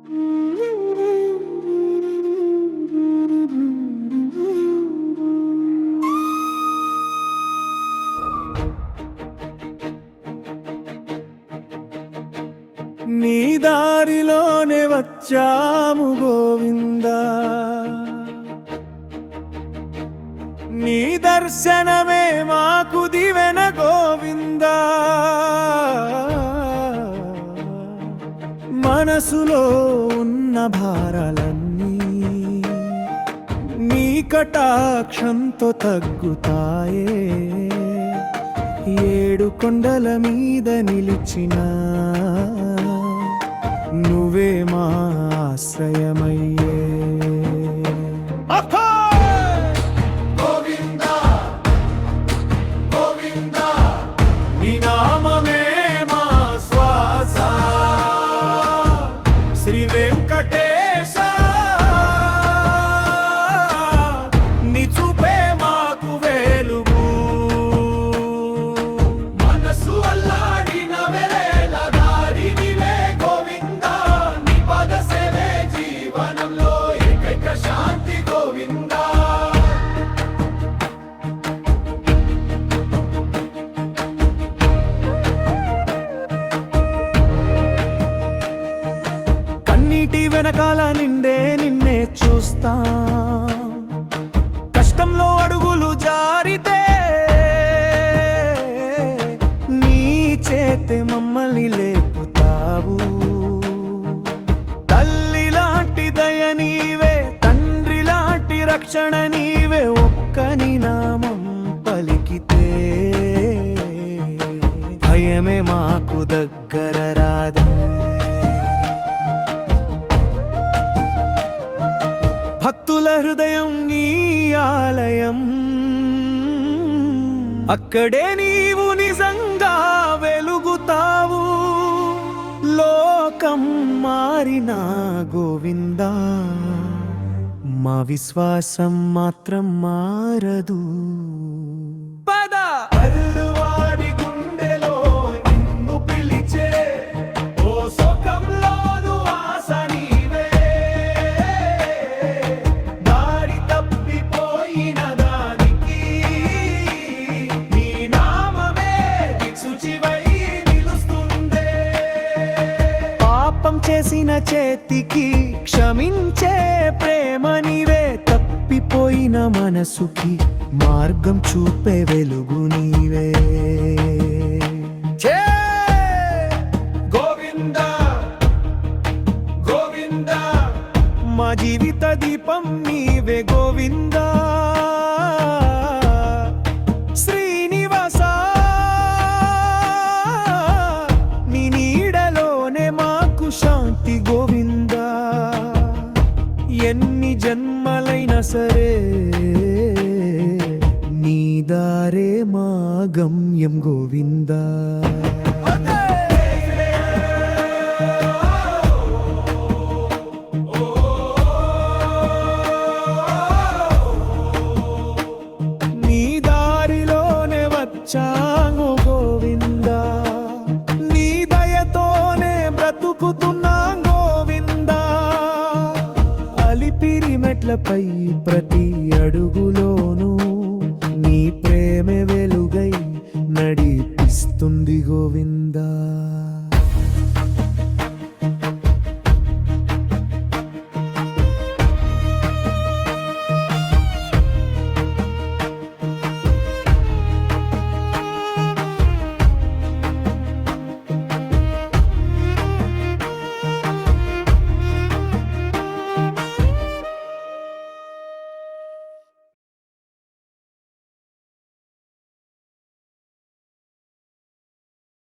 నీ దారిలోనే వచ్చాము గోవిందా, నీ దర్శనమే మాకు దివెన గోవిందా. మనసులో ఉన్న భారాలన్నీ నీ కటాక్షంతో తగ్గుతాయే. ఏడు కొండల మీద నిలిచిన నువ్వే మా ఆశ్రయమయ్యే. గోవిందా గోవిందా నీ నామమే మా శ్వాస. శ్రీ వెంకటేశ నీ చూపే మాకు వెలుగు. మనసు అల్లాడిన వెల దారి నీవే గోవిందా, నీ పద సేవే జీవనంలో ఏకైక శాంతి గోవిందా. కన్నీటి వెనకాల నిన్నే చూస్తా, కష్టంలో అడుగులు జారితే నీ చేతి మమ్మల్ని లేపుతావు. తల్లి లాంటి దయ నీవే, తండ్రి లాంటి రక్షణ నీవే. ఒక్కని నామం పలికితే భయమే మాకు దగ్గర రాదు. భక్తుల హృదయం నీ ఆలయం, అక్కడే నీవు నిజంగా వెలుగుతావు. లోకం మారినా గోవిందా, మా విశ్వాసం మాత్రం మారదు. పద అల్లువాడి గుండెలో నిన్ను పిలిచే ఓ సోకంలోను ఆశ నీవే. దారి తప్పిపోయిన దానికి నీ నామమే దిక్సూచివై నిలుస్తుందే. పాపం చేసిన చేతికి క్షమించే ప్రేమ నీవే. తప్పిపోయిన మనసుకి మార్గం చూపే వెలుగు నీవే. గోవిందా గోవిందా మా జీవిత దీపం నీవే గోవిందా. శ్రీనివాస నీ నీడలోనే మాకు శాంతి గోవిందా. ఎన్ని జన్మలైనా సరే నీ దారే మా గమ్యం గోవిందా. నీ దారిలోనే వచ్చాము గోవిందా, నీ దయతోనే బ్రతుకుతున్నాం గోవిందా. అలిపిరి మెట్లపై ప్రతి అడుగులో